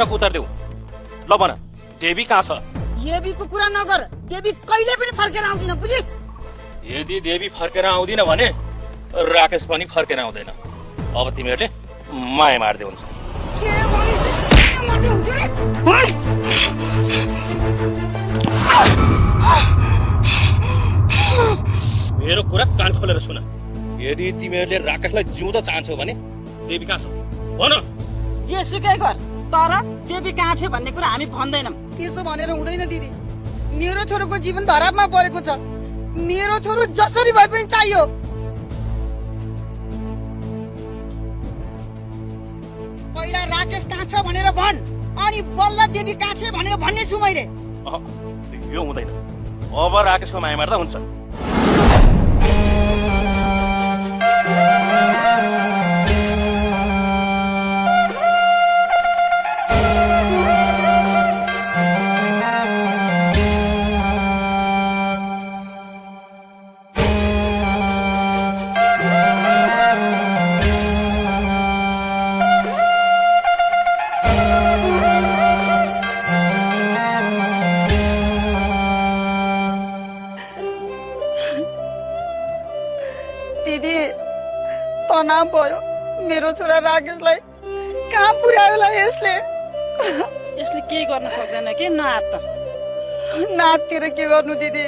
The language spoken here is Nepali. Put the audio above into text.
उतार देऊ ल भन देवी कहाँ छ देवीको कुरा नगर देवी कहिले पनि फर्केर आउँदिन बुझिस यदि देवी फर्केर आउँदिन भने राकेश पनि फर्केर आउँदैन अब तिमीहरूले माया मार्दै हुन्छ मेरो कुरा कान खोलेर सुन यदि तिमीहरूले राकेशलाई जिउँदो चाहन्छौ भने देवी कहाँ छ भन जेसुकै गर तर देवी कहाँ छ भन्ने कुरा हामी भन्दैनौँ त्यसो भनेर हुँदैन दिदी मेरो छोरोको जीवन धरापमा परेको छ मेरो छोरो जसरी भए पनि चाहियो पहिला राकेश कहाँ छ भनेर भन् अनि बल्ल देवी कहाँ छ भनेर भन्ने छु मैले यो हुँदैन अब राकेशको माया मार्दा हुन्छ तनाव भयो मेरो छोरा राकेशलाई कहाँ पुर्यायो होला यसले केही गर्न सक्दैन के नात नाततिर के गर्नु दिदी